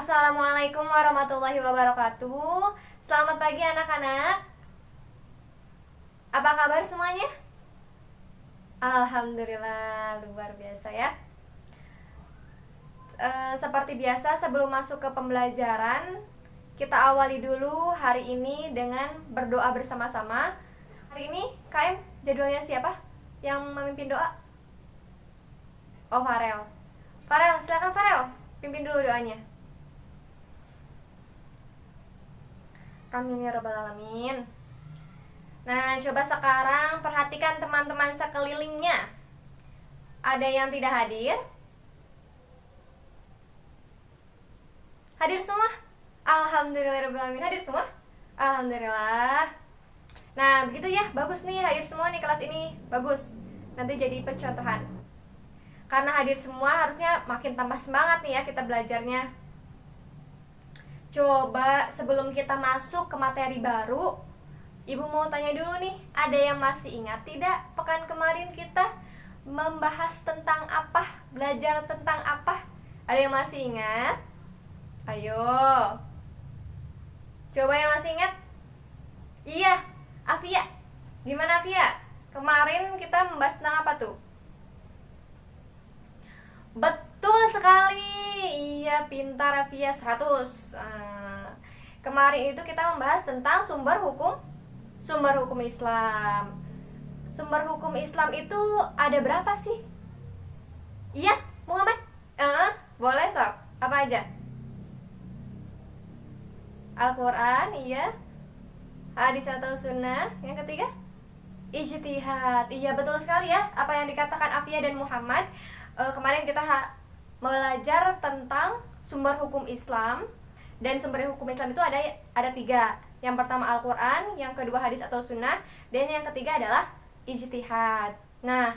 Assalamualaikum warahmatullahi wabarakatuh. Selamat pagi anak-anak. Apa kabar semuanya? Alhamdulillah, luar biasa ya. Seperti biasa sebelum masuk ke pembelajaran, kita awali dulu hari ini dengan berdoa bersama-sama. Hari ini KM jadwalnya siapa yang memimpin doa? Oh, Farel. Farel, silakan Farel, pimpin dulu doanya. Amin ya rabbal alamin. Nah, coba sekarang perhatikan teman-teman sekelilingnya. Ada yang tidak hadir? Hadir semua? Alhamdulillah rabbil alamin. Hadir semua? Alhamdulillah. Nah, begitu ya. Bagus nih, hadir semua nih kelas ini. Bagus. Nanti jadi percontohan. Karena hadir semua harusnya makin tambah semangat nih ya kita belajarnya. Coba sebelum kita masuk ke materi baru, Ibu mau tanya dulu nih, ada yang masih ingat tidak pekan kemarin kita membahas tentang apa? Belajar tentang apa? Ada yang masih ingat? Ayo. Coba yang masih ingat? Iya, Afia. Gimana Afia? Kemarin kita membahas tentang apa tuh? Betul sekali. Iya, pintar Afia 100. Kemarin itu kita membahas tentang sumber hukum Islam. Sumber hukum Islam itu ada berapa sih? Iya, Muhammad? Boleh sob. Apa aja? Al-Quran, iya. Hadis atau sunnah. Yang ketiga? Ijtihad. Iya, betul sekali ya apa yang dikatakan Afia dan Muhammad. Kemarin kita belajar tentang sumber hukum Islam. Dan sumber hukum Islam itu ada 3. Yang pertama Al-Quran, yang kedua hadis atau sunnah, dan yang ketiga adalah ijtihad. Nah,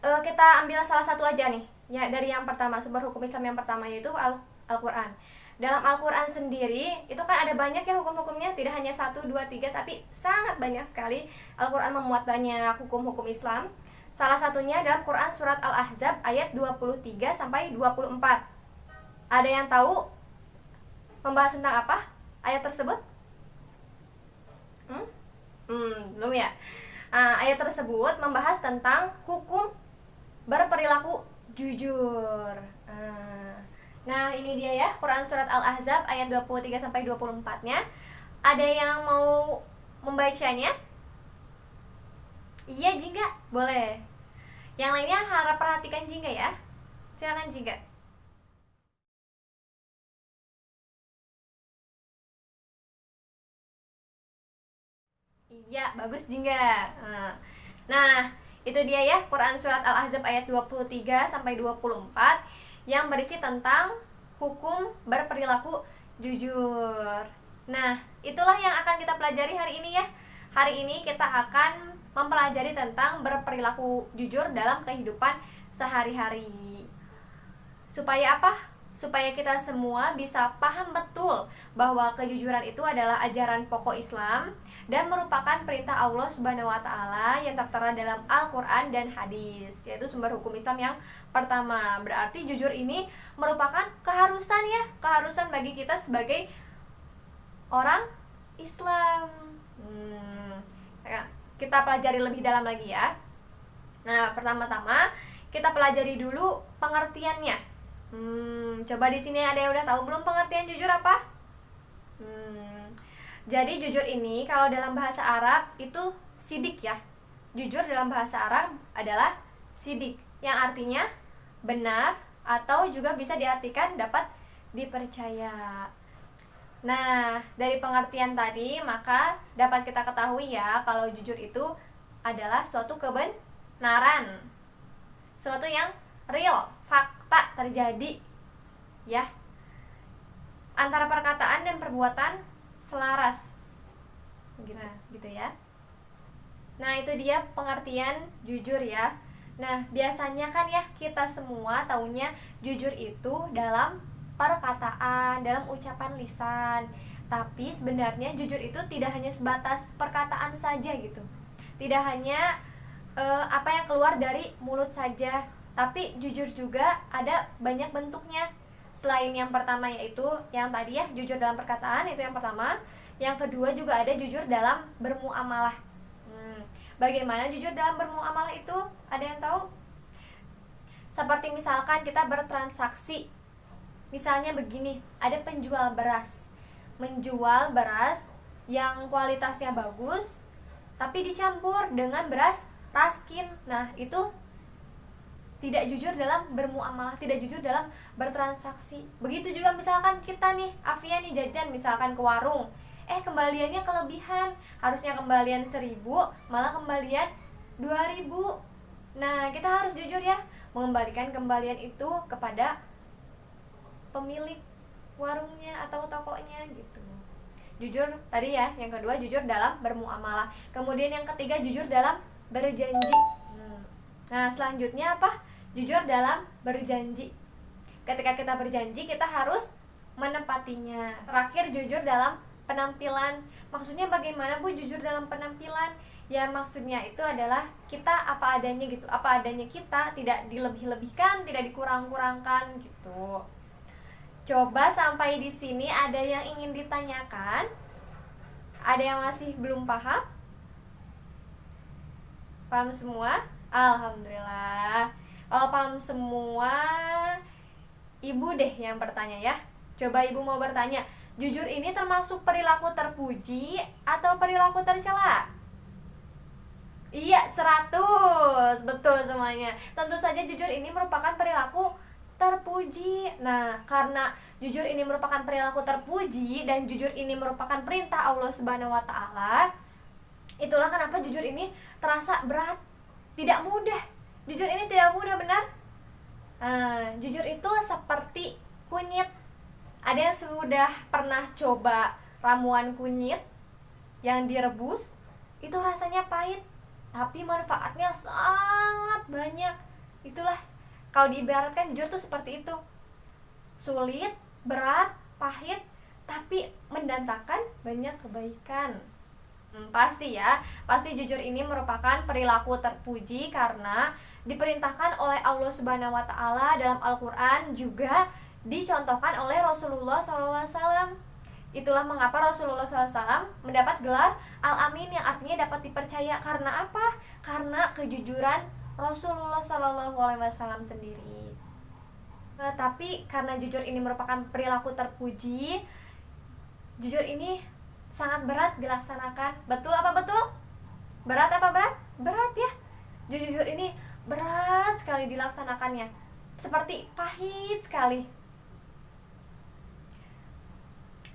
kita ambil salah satu aja nih ya, dari yang pertama, sumber hukum Islam yang pertama yaitu Al-Quran. Dalam Al-Quran sendiri itu kan ada banyak ya hukum-hukumnya, tidak hanya 1, 2, 3, tapi sangat banyak sekali. Al-Quran memuat banyak hukum-hukum Islam. Salah satunya dalam Quran surat Al-Ahzab ayat 23 sampai 24. Ada yang tahu membahas tentang apa ayat tersebut? Belum ya. Ayat tersebut membahas tentang hukum berperilaku jujur. Nah, ini dia ya, Quran surat Al-Ahzab ayat 23 sampai 24-nya. Ada yang mau membacanya? Iya, Jingga, boleh. Yang lainnya harap perhatikan Jingga ya. Silakan Jingga. Iya, bagus Jingga. Nah, itu dia ya Quran surat Al-Ahzab ayat 23 sampai 24 yang berisi tentang hukum berperilaku jujur. Nah, itulah yang akan kita pelajari hari ini ya. Hari ini kita akan mempelajari tentang berperilaku jujur dalam kehidupan sehari-hari. Supaya apa? Supaya kita semua bisa paham betul bahwa kejujuran itu adalah ajaran pokok Islam dan merupakan perintah Allah Subhanahu wa taala yang tertera dalam Al-Qur'an dan hadis, yaitu sumber hukum Islam yang pertama. Berarti jujur ini merupakan keharusan ya, keharusan bagi kita sebagai orang Islam. Kita pelajari lebih dalam lagi ya. Nah, pertama-tama kita pelajari dulu pengertiannya. Coba di sini ada yang udah tahu belum pengertian jujur apa? Jadi jujur ini kalau dalam bahasa Arab itu sidik ya. Jujur dalam bahasa Arab adalah sidik, yang artinya benar atau juga bisa diartikan dapat dipercaya. Nah, dari pengertian tadi maka dapat kita ketahui ya kalau jujur itu adalah suatu kebenaran, suatu yang real, fakta terjadi ya, antara perkataan dan perbuatan selaras gitu ya. Nah, itu dia pengertian jujur ya. Nah, biasanya kan ya kita semua taunya jujur itu dalam perkataan, dalam ucapan lisan. Tapi sebenarnya jujur itu tidak hanya sebatas perkataan saja gitu. Tidak hanya apa yang keluar dari mulut saja, tapi jujur juga ada banyak bentuknya. Selain yang pertama yaitu yang tadi ya, jujur dalam perkataan, itu yang pertama. Yang kedua juga ada jujur dalam bermuamalah. Bagaimana jujur dalam bermuamalah itu? Ada yang tahu? Seperti misalkan kita bertransaksi. Misalnya begini, ada penjual beras menjual beras yang kualitasnya bagus tapi dicampur dengan beras raskin. Nah, itu tidak jujur dalam bermuamalah, tidak jujur dalam bertransaksi. Begitu juga misalkan kita nih, Afia nih jajan misalkan ke warung, kembaliannya kelebihan, harusnya kembalian 1.000 malah kembalian 2.000. Nah, kita harus jujur ya, mengembalikan kembalian itu kepada pemilik warungnya atau tokonya gitu. Jujur tadi ya, yang kedua jujur dalam bermuamalah. Kemudian yang ketiga jujur dalam berjanji. Nah, selanjutnya apa? Jujur dalam berjanji. Ketika kita berjanji, kita harus menepatinya. Terakhir, jujur dalam penampilan. Maksudnya bagaimana Bu jujur dalam penampilan? Ya maksudnya itu adalah kita apa adanya gitu. Apa adanya kita, tidak dilebih-lebihkan, tidak dikurang-kurangkan gitu. Coba sampai di sini ada yang ingin ditanyakan? Ada yang masih belum paham? Paham semua? Alhamdulillah. Kalau paham semua, Ibu deh yang bertanya ya. Coba Ibu mau bertanya, jujur ini termasuk perilaku terpuji atau perilaku tercela? Iya, 100. Betul semuanya. Tentu saja jujur ini merupakan perilaku terpuji. Nah, karena jujur ini merupakan perilaku terpuji dan jujur ini merupakan perintah Allah Subhanahu wa taala, itulah kenapa jujur ini terasa berat, tidak mudah. Jujur ini tidak mudah, benar? Jujur itu seperti kunyit. Ada yang sudah pernah coba ramuan kunyit yang direbus? Itu rasanya pahit, tapi manfaatnya sangat banyak. Itulah kalau diibaratkan jujur tuh seperti itu. Sulit, berat, pahit, tapi mendatangkan banyak kebaikan. Pasti ya, pasti jujur ini merupakan perilaku terpuji karena diperintahkan oleh Allah Subhanahu wa taala dalam Al-Qur'an, juga dicontohkan oleh Rasulullah SAW. Itulah mengapa Rasulullah SAW mendapat gelar Al-Amin yang artinya dapat dipercaya. Karena apa? Karena kejujuran Rasulullah SAW sendiri. Tapi karena jujur ini merupakan perilaku terpuji, jujur ini sangat berat dilaksanakan. Betul apa betul? Berat apa berat? Berat ya. Jujur ini berat sekali dilaksanakannya. Seperti pahit sekali.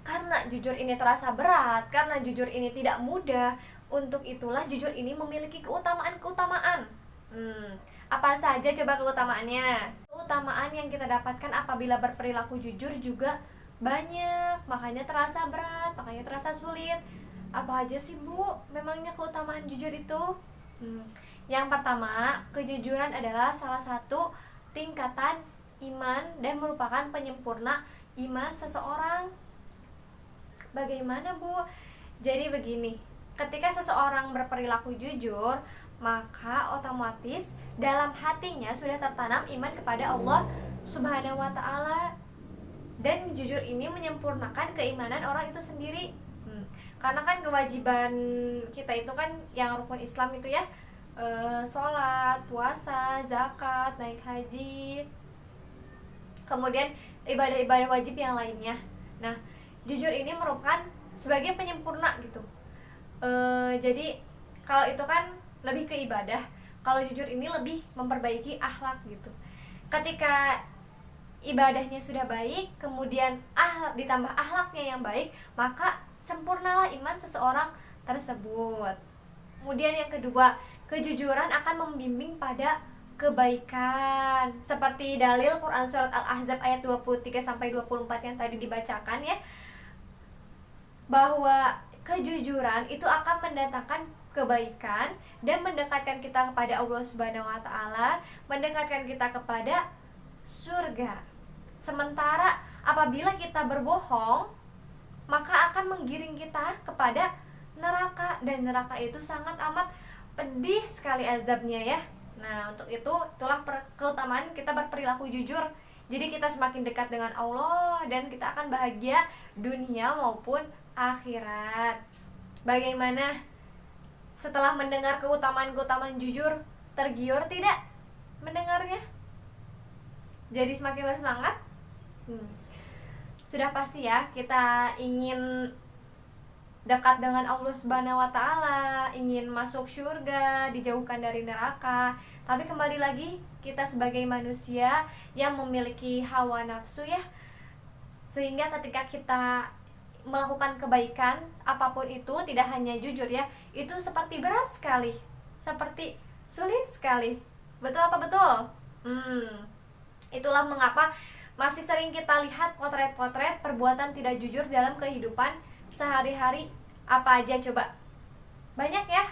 Karena jujur ini terasa berat, karena jujur ini tidak mudah, untuk itulah jujur ini memiliki keutamaan-keutamaan. Apa saja coba keutamaannya? Keutamaan yang kita dapatkan apabila berperilaku jujur juga banyak, makanya terasa berat, makanya terasa sulit. Apa aja sih Bu memangnya keutamaan jujur itu? Yang pertama, kejujuran adalah salah satu tingkatan iman dan merupakan penyempurna iman seseorang. Bagaimana Bu? Jadi begini, ketika seseorang berperilaku jujur, maka otomatis dalam hatinya sudah tertanam iman kepada Allah Subhanahu wa taala. Dan jujur ini menyempurnakan keimanan orang itu sendiri. Karena kan kewajiban kita itu kan yang rukun Islam itu ya, sholat, puasa, zakat, naik haji, kemudian ibadah-ibadah wajib yang lainnya. Nah, jujur ini merupakan sebagai penyempurna gitu. Jadi kalau itu kan lebih ke ibadah, kalau jujur ini lebih memperbaiki akhlak gitu. Ketika ibadahnya sudah baik, kemudian ditambah akhlaknya yang baik, maka sempurnalah iman seseorang tersebut. Kemudian yang kedua, kejujuran akan membimbing pada kebaikan. Seperti dalil Quran surat Al-Ahzab ayat 23-24 yang tadi dibacakan ya, bahwa kejujuran itu akan mendatangkan kebaikan dan mendekatkan kita kepada Allah Subhanahu wa taala, mendekatkan kita kepada surga. Sementara apabila kita berbohong, maka akan menggiring kita kepada neraka, dan neraka itu sangat amat pedih sekali azabnya ya. Nah, untuk itulah keutamaan kita berperilaku jujur. Jadi kita semakin dekat dengan Allah dan kita akan bahagia dunia maupun akhirat. Bagaimana setelah mendengar keutamaan-keutamaan jujur, tergiur tidak mendengarnya? Jadi semakin bersemangat? Sudah pasti ya, kita ingin dekat dengan Allah Subhanahu wa Ta'ala, ingin masuk surga, dijauhkan dari neraka. Tapi kembali lagi, kita sebagai manusia yang memiliki hawa nafsu ya, sehingga ketika kita melakukan kebaikan apapun itu, tidak hanya jujur ya, itu seperti berat sekali, seperti sulit sekali. Betul apa betul? Itulah mengapa masih sering kita lihat potret-potret perbuatan tidak jujur dalam kehidupan sehari-hari. Apa aja coba? Banyak ya.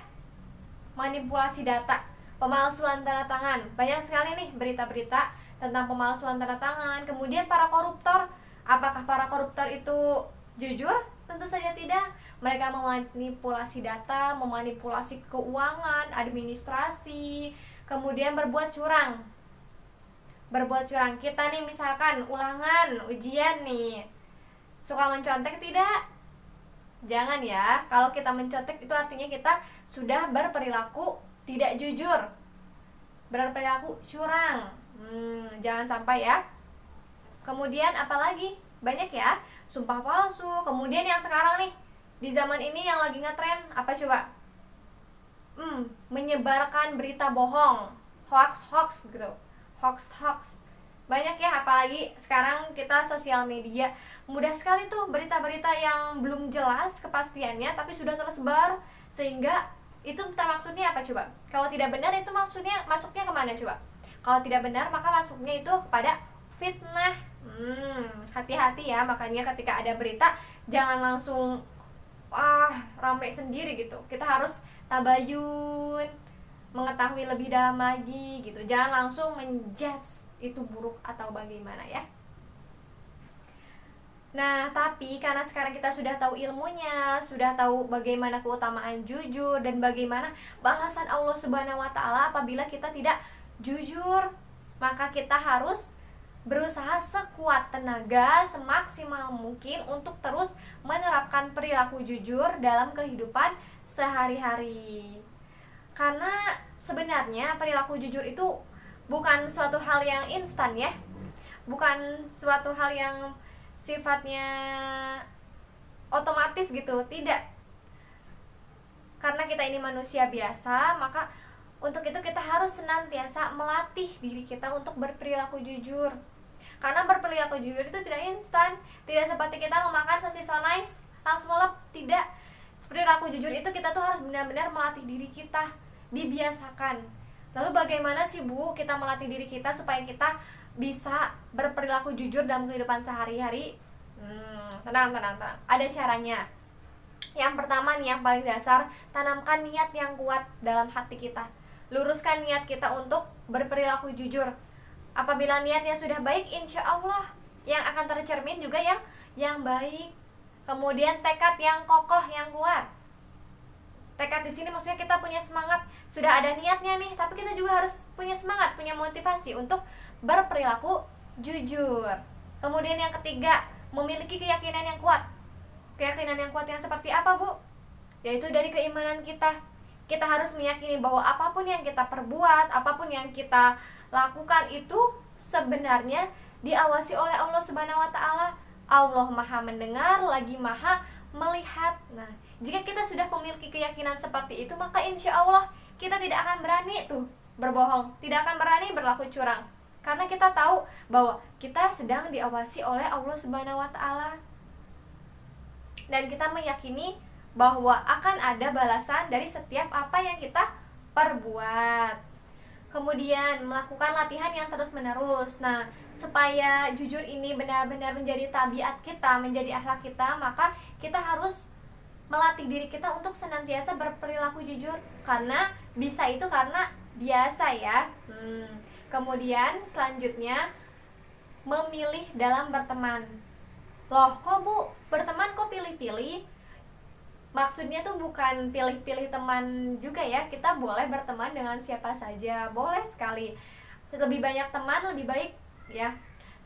Manipulasi data, pemalsuan tanda tangan. Banyak sekali nih berita-berita tentang pemalsuan tanda tangan. Kemudian para koruptor. Apakah para koruptor itu jujur? Tentu saja tidak. Mereka memanipulasi data, memanipulasi keuangan, administrasi, kemudian berbuat curang. Kita nih misalkan ulangan, ujian nih, suka mencontek tidak? Jangan ya. Kalau kita mencontek itu artinya kita sudah berperilaku tidak jujur, berperilaku curang. Jangan sampai ya. Kemudian apalagi? Banyak ya, sumpah palsu. Kemudian yang sekarang nih, di zaman ini yang lagi ngetren apa coba? Menyebarkan berita bohong, hoax gitu. Hoax. Banyak ya, apalagi sekarang kita sosial media, mudah sekali tuh berita-berita yang belum jelas kepastiannya tapi sudah tersebar, sehingga itu termaksudnya apa coba? Kalau tidak benar itu masuknya kemana coba? Kalau tidak benar maka masuknya itu kepada fitnah. Hati-hati ya, makanya ketika ada berita jangan langsung rame sendiri gitu. Kita harus tabayun, mengetahui lebih dalam lagi gitu. Jangan langsung menjudge itu buruk atau bagaimana ya. Nah, tapi karena sekarang kita sudah tahu ilmunya, sudah tahu bagaimana keutamaan jujur dan bagaimana balasan Allah Subhanahu wa Ta'ala apabila kita tidak jujur, maka kita harus berusaha sekuat tenaga, semaksimal mungkin untuk terus menerapkan perilaku jujur dalam kehidupan sehari-hari. Karena sebenarnya perilaku jujur itu bukan suatu hal yang instan ya, bukan suatu hal yang sifatnya otomatis gitu, tidak. Karena kita ini manusia biasa, maka untuk itu kita harus senantiasa melatih diri kita untuk berperilaku jujur. Karena berperilaku jujur itu tidak instan, tidak seperti kita memakan sosis so nice langsung lep, tidak. Perilaku jujur itu kita tuh harus benar-benar melatih diri kita, dibiasakan. Lalu bagaimana sih Bu kita melatih diri kita supaya kita bisa berperilaku jujur dalam kehidupan sehari-hari? Tenang. Ada caranya. Yang pertama nih, yang paling dasar, tanamkan niat yang kuat dalam hati kita. Luruskan niat kita untuk berperilaku jujur. Apabila niatnya sudah baik, insya Allah yang akan tercermin juga yang baik. Kemudian tekad yang kokoh, yang kuat. Tekad di sini maksudnya kita punya semangat, sudah ada niatnya nih, tapi kita juga harus punya semangat, punya motivasi untuk berperilaku jujur. Kemudian yang ketiga, memiliki keyakinan yang kuat. Keyakinan yang kuat yang seperti apa, Bu? Yaitu dari keimanan kita. Kita harus meyakini bahwa apapun yang kita perbuat, apapun yang kita lakukan itu sebenarnya diawasi oleh Allah Subhanahu wa Ta'ala. Allah Maha mendengar, lagi Maha melihat. Nah, jika kita sudah memiliki keyakinan seperti itu, maka insya Allah kita tidak akan berani tuh berbohong, tidak akan berani berlaku curang. Karena kita tahu bahwa kita sedang diawasi oleh Allah Subhanahu wa Ta'ala. Dan kita meyakini bahwa akan ada balasan dari setiap apa yang kita perbuat. Kemudian melakukan latihan yang terus-menerus. Nah, supaya jujur ini benar-benar menjadi tabiat kita, menjadi akhlak kita, maka kita harus melatih diri kita untuk senantiasa berperilaku jujur. Karena bisa itu karena biasa ya. Kemudian selanjutnya memilih dalam berteman. Loh, kok Bu, berteman kok pilih-pilih? Maksudnya tuh bukan pilih-pilih teman juga ya. Kita boleh berteman dengan siapa saja, boleh sekali. Lebih banyak teman lebih baik ya.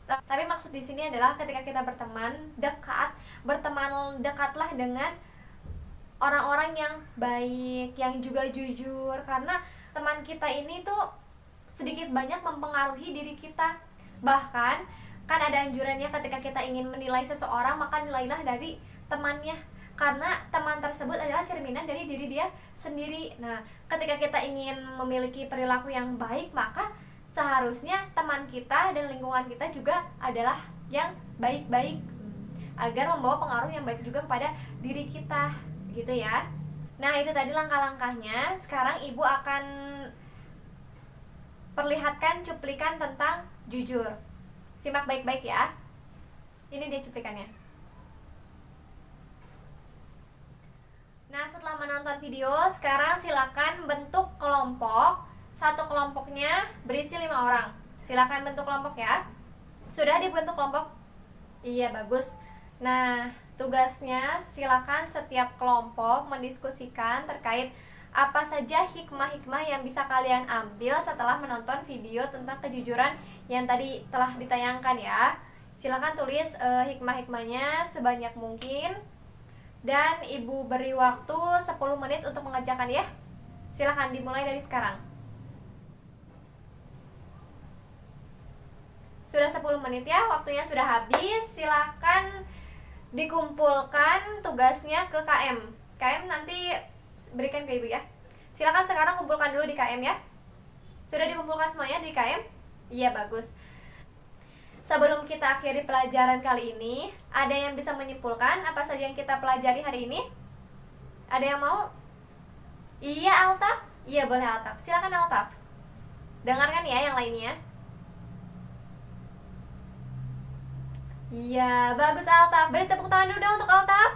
Tapi maksud di sini adalah ketika kita berteman dekat, berteman dekatlah dengan orang-orang yang baik, yang juga jujur, karena teman kita ini tuh sedikit banyak mempengaruhi diri kita. Bahkan kan ada anjurannya ketika kita ingin menilai seseorang, maka nilailah dari temannya, karena teman tersebut adalah cerminan dari diri dia sendiri. Nah, ketika kita ingin memiliki perilaku yang baik, maka seharusnya teman kita dan lingkungan kita juga adalah yang baik-baik, agar membawa pengaruh yang baik juga kepada diri kita, gitu ya. Nah, itu tadi langkah-langkahnya. Sekarang Ibu akan perlihatkan cuplikan tentang jujur. Simak baik-baik ya. Ini dia cuplikannya. Nah, setelah menonton video, sekarang silakan bentuk kelompok. Satu kelompoknya berisi 5 orang. Silakan bentuk kelompok ya. Sudah dibentuk kelompok? Iya, bagus. Nah, tugasnya silakan setiap kelompok mendiskusikan terkait apa saja hikmah-hikmah yang bisa kalian ambil setelah menonton video tentang kejujuran yang tadi telah ditayangkan ya. Silakan tulis hikmah-hikmahnya sebanyak mungkin. Dan Ibu beri waktu 10 menit untuk mengerjakan ya. Silakan dimulai dari sekarang. Sudah 10 menit ya, waktunya sudah habis. Silakan dikumpulkan tugasnya ke KM. KM nanti berikan ke Ibu ya. Silakan sekarang kumpulkan dulu di KM ya. Sudah dikumpulkan semuanya di KM? Iya, bagus. Sebelum kita akhiri pelajaran kali ini, ada yang bisa menyimpulkan apa saja yang kita pelajari hari ini? Ada yang mau? Iya, Altaf? Iya, boleh Altaf. Silakan Altaf. Dengarkan ya yang lainnya. Iya, bagus Altaf. Beri tepuk tangan dulu dong untuk Altaf.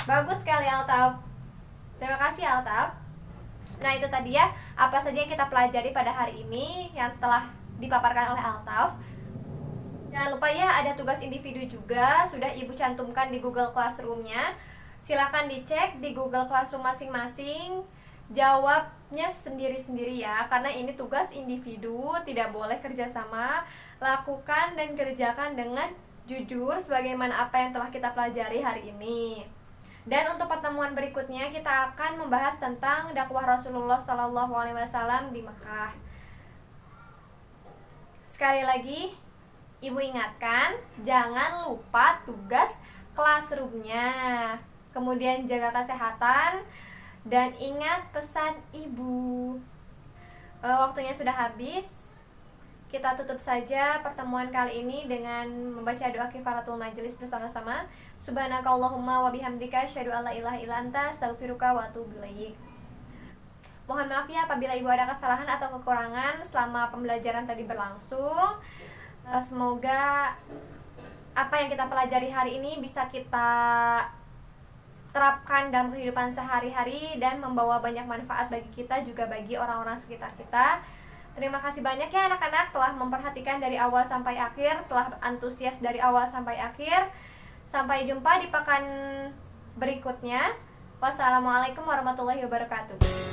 Bagus sekali Altaf. Terima kasih Altaf. Nah, itu tadi ya apa saja yang kita pelajari pada hari ini yang telah dipaparkan oleh Altaf. Jangan lupa ya, ada tugas individu juga sudah Ibu cantumkan di Google Classroom-nya. Silakan dicek di Google Classroom masing-masing. Jawabnya sendiri-sendiri ya, karena ini tugas individu, tidak boleh kerjasama. Lakukan dan kerjakan dengan jujur sebagaimana apa yang telah kita pelajari hari ini. Dan untuk pertemuan berikutnya kita akan membahas tentang dakwah Rasulullah SAW di Mekah. Sekali lagi Ibu ingatkan, jangan lupa tugas classroom-nya. Kemudian jaga kesehatan dan ingat pesan Ibu. Waktunya sudah habis. Kita tutup saja pertemuan kali ini dengan membaca doa kifaratul majelis bersama-sama. Subhanakallahumma wa bihamdika asyhadu an la ilaha illa anta astaghfiruka wa atubu ilaik. Mohon maaf ya apabila Ibu ada kesalahan atau kekurangan selama pembelajaran tadi berlangsung. Semoga apa yang kita pelajari hari ini bisa kita terapkan dalam kehidupan sehari-hari dan membawa banyak manfaat bagi kita juga bagi orang-orang sekitar kita. Terima kasih banyak ya anak-anak telah memperhatikan dari awal sampai akhir, telah antusias dari awal sampai akhir. Sampai jumpa di pekan berikutnya. Wassalamualaikum warahmatullahi wabarakatuh.